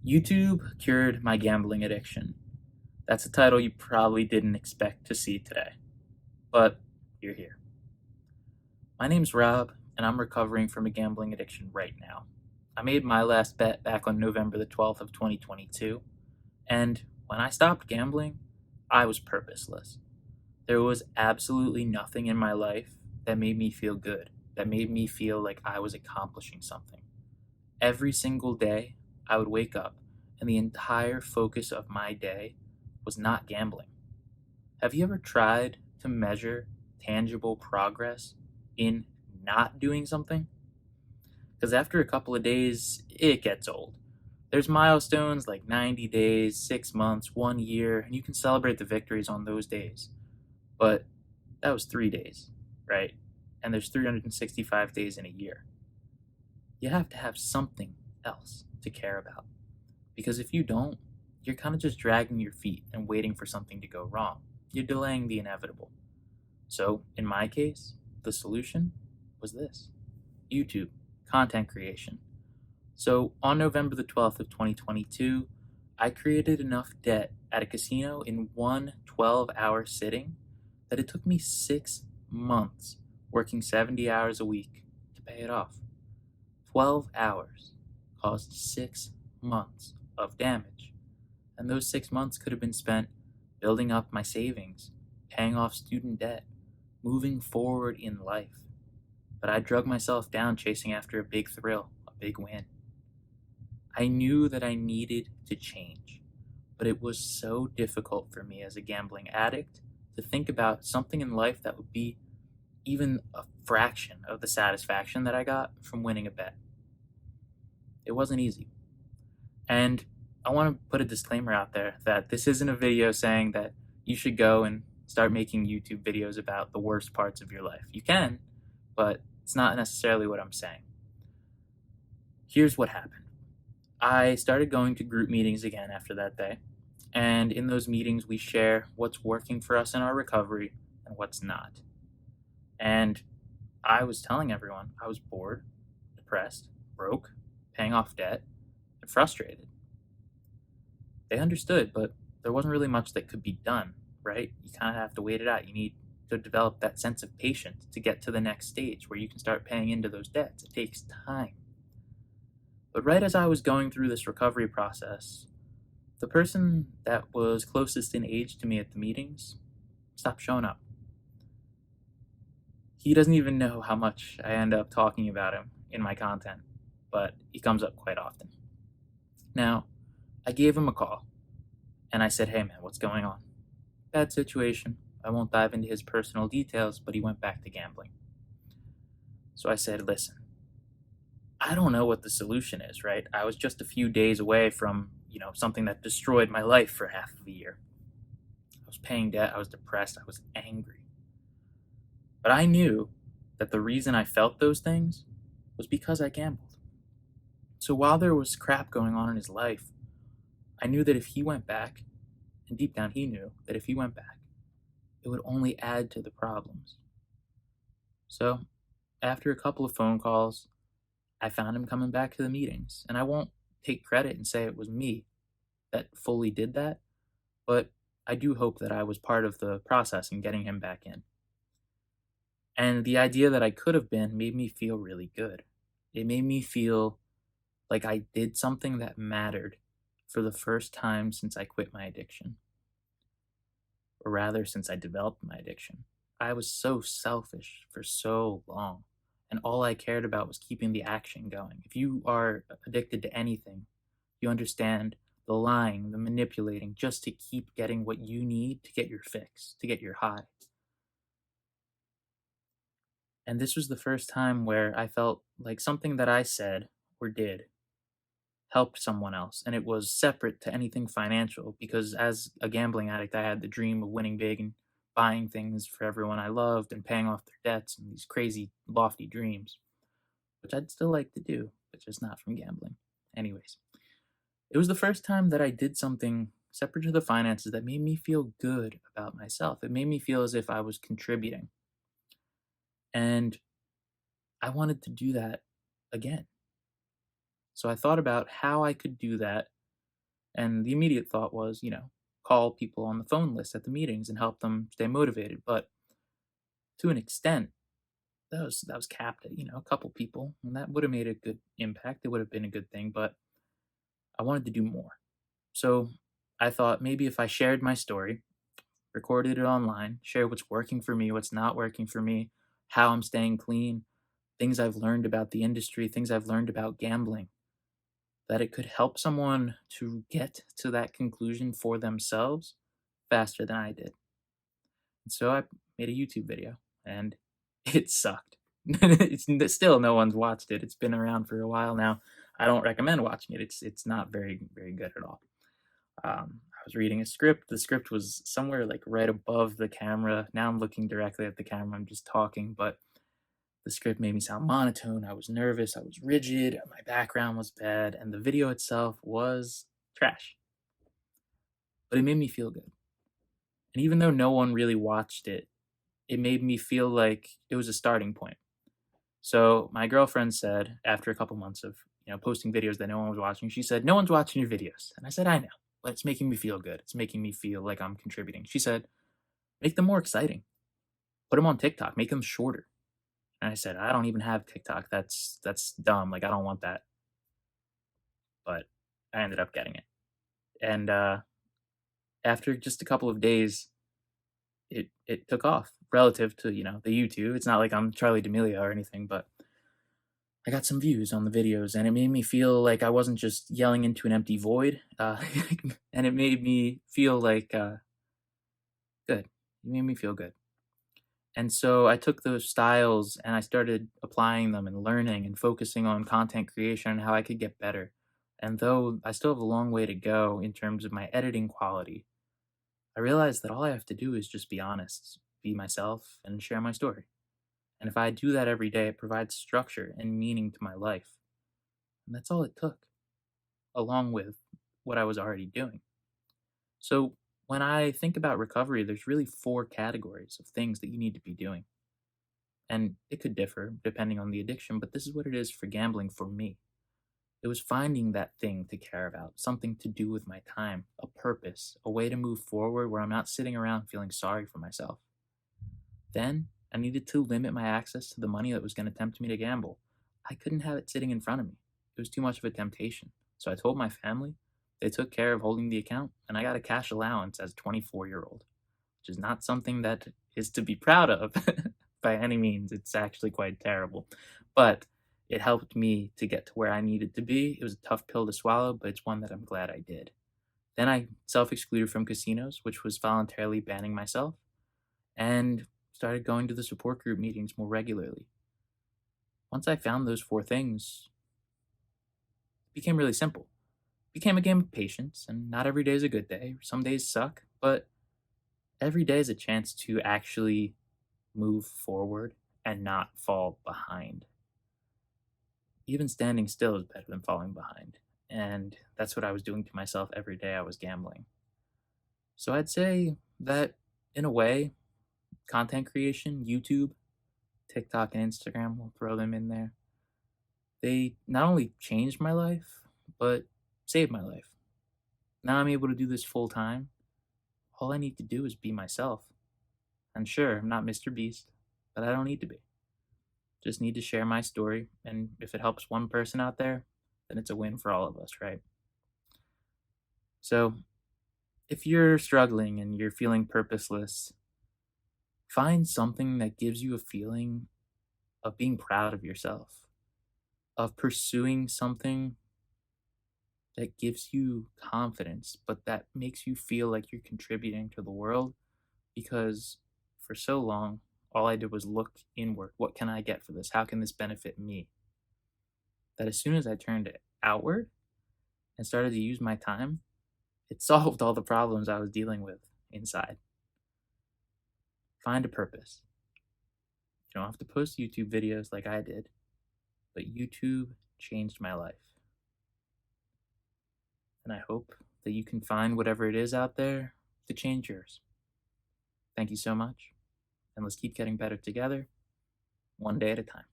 YouTube cured my gambling addiction. That's a title you probably didn't expect to see today, but you're here. My name's Rob, and I'm recovering from a gambling addiction right now. I made my last bet back on November the 12th of 2022, and when I stopped gambling, I was purposeless. There was absolutely nothing in my life that made me feel good, that made me feel like I was accomplishing something. Every single day, I would wake up, and the entire focus of my day was not gambling. Have you ever tried to measure tangible progress in not doing something? Because after a couple of days, it gets old. There's milestones like 90 days, 6 months, 1 year, and you can celebrate the victories on those days. But that was 3 days, right? And there's 365 days in a year. You have to have something else to care about. Because if you don't, you're kind of just dragging your feet and waiting for something to go wrong. You're delaying the inevitable. So, in my case, the solution was this: YouTube, content creation. So, on November the 12th of 2022, I created enough debt at a casino in one 12-hour sitting that it took me 6 months working 70 hours a week to pay it off. 12 hours caused 6 months of damage. And those 6 months could have been spent building up my savings, paying off student debt, moving forward in life. But I drug myself down chasing after a big thrill, a big win. I knew that I needed to change, but it was so difficult for me as a gambling addict to think about something in life that would be even a fraction of the satisfaction that I got from winning a bet. It wasn't easy. And I want to put a disclaimer out there that this isn't a video saying that you should go and start making YouTube videos about the worst parts of your life. You can, but it's not necessarily what I'm saying. Here's what happened. I started going to group meetings again after that day, and in those meetings we share what's working for us in our recovery and what's not. And I was telling everyone I was bored, depressed, broke, paying off debt, and frustrated. They understood, but there wasn't really much that could be done, right? You kind of have to wait it out. You need to develop that sense of patience to get to the next stage where you can start paying into those debts. It takes time. But right as I was going through this recovery process, the person that was closest in age to me at the meetings stopped showing up. He doesn't even know how much I end up talking about him in my content, but he comes up quite often. Now, I gave him a call, and I said, "Hey man, what's going on?" Bad situation. I won't dive into his personal details, but he went back to gambling. So I said, "Listen, I don't know what the solution is, right? I was just a few days away from, something that destroyed my life for half of a year. I was paying debt, I was depressed, I was angry. But I knew that the reason I felt those things was because I gambled. So while there was crap going on in his life, I knew that if he went back, and deep down he knew that if he went back, it would only add to the problems. So after a couple of phone calls, I found him coming back to the meetings. And I won't take credit and say it was me that fully did that, but I do hope that I was part of the process in getting him back in. And the idea that I could have been made me feel really good. It made me feel like I did something that mattered for the first time since I quit my addiction. Or rather, since I developed my addiction. I was so selfish for so long, and all I cared about was keeping the action going. If you are addicted to anything, you understand the lying, the manipulating, just to keep getting what you need to get your fix, to get your high. And this was the first time where I felt like something that I said or did helped someone else, and it was separate to anything financial, because as a gambling addict, I had the dream of winning big and buying things for everyone I loved and paying off their debts and these crazy, lofty dreams, which I'd still like to do, but just not from gambling. Anyways, it was the first time that I did something separate to the finances that made me feel good about myself. It made me feel as if I was contributing. And I wanted to do that again. So I thought about how I could do that And the immediate thought was, call people on the phone list at the meetings and help them stay motivated. But to an extent, that was capped at, a couple people, and that would have made a good impact. It would have been a good thing, but I wanted to do more. So I thought maybe if I shared my story, recorded it online, share what's working for me, what's not working for me, how I'm staying clean, things I've learned about the industry, things I've learned about gambling, that it could help someone to get to that conclusion for themselves faster than I did. And so I made a YouTube video and it sucked. Still no one's watched it. It's been around for a while now. I don't recommend watching it. It's not very good at all. I was reading a script. The script was somewhere like right above the camera. Now I'm looking directly at the camera. I'm just talking, but the script made me sound monotone. I was nervous. I was rigid. My background was bad, and the video itself was trash. But it made me feel good. And even though no one really watched it, it made me feel like it was a starting point. So my girlfriend said, after a couple months of posting videos that no one was watching, she said, "No one's watching your videos." And I said, "I know, but it's making me feel good. It's making me feel like I'm contributing." She said, "Make them more exciting. Put them on TikTok. Make them shorter." And I said, "I don't even have TikTok. That's dumb. Like I don't want that." But I ended up getting it. And after just a couple of days, it took off relative to the YouTube. It's not like I'm Charlie D'Amelio or anything, but I got some views on the videos, and it made me feel like I wasn't just yelling into an empty void. And it made me feel like good. It made me feel good. And so I took those styles and I started applying them and learning and focusing on content creation and how I could get better. And though I still have a long way to go in terms of my editing quality, I realized that all I have to do is just be honest, be myself, and share my story. And if I do that every day, it provides structure and meaning to my life. And that's all it took, along with what I was already doing. So when I think about recovery, there's really four categories of things that you need to be doing. And it could differ depending on the addiction, but this is what it is for gambling for me. It was finding that thing to care about, something to do with my time, a purpose, a way to move forward where I'm not sitting around feeling sorry for myself. Then I needed to limit my access to the money that was going to tempt me to gamble. I couldn't have it sitting in front of me. It was too much of a temptation. So I told my family. They took care of holding the account, and I got a cash allowance as a 24-year-old, which is not something that is to be proud of by any means. It's actually quite terrible. But it helped me to get to where I needed to be. It was a tough pill to swallow, but it's one that I'm glad I did. Then I self excluded from casinos, which was voluntarily banning myself, and started going to the support group meetings more regularly. Once I found those four things, it became really simple. It became a game of patience, and not every day is a good day. Some days suck, but every day is a chance to actually move forward and not fall behind. Even standing still is better than falling behind. And that's what I was doing to myself every day I was gambling. So I'd say that, in a way, content creation, YouTube, TikTok, and Instagram, we'll throw them in there. They not only changed my life, but saved my life. Now I'm able to do this full time. All I need to do is be myself. And sure, I'm not Mr. Beast, but I don't need to be. Just need to share my story, and if it helps one person out there, then it's a win for all of us, right? So, if you're struggling and you're feeling purposeless, find something that gives you a feeling of being proud of yourself, of pursuing something that gives you confidence, but that makes you feel like you're contributing to the world. Because for so long, all I did was look inward. What can I get for this? How can this benefit me? That as soon as I turned it outward and started to use my time, it solved all the problems I was dealing with inside. Find a purpose. You don't have to post YouTube videos like I did, but YouTube changed my life. And I hope that you can find whatever it is out there to change yours. Thank you so much, and let's keep getting better together, one day at a time.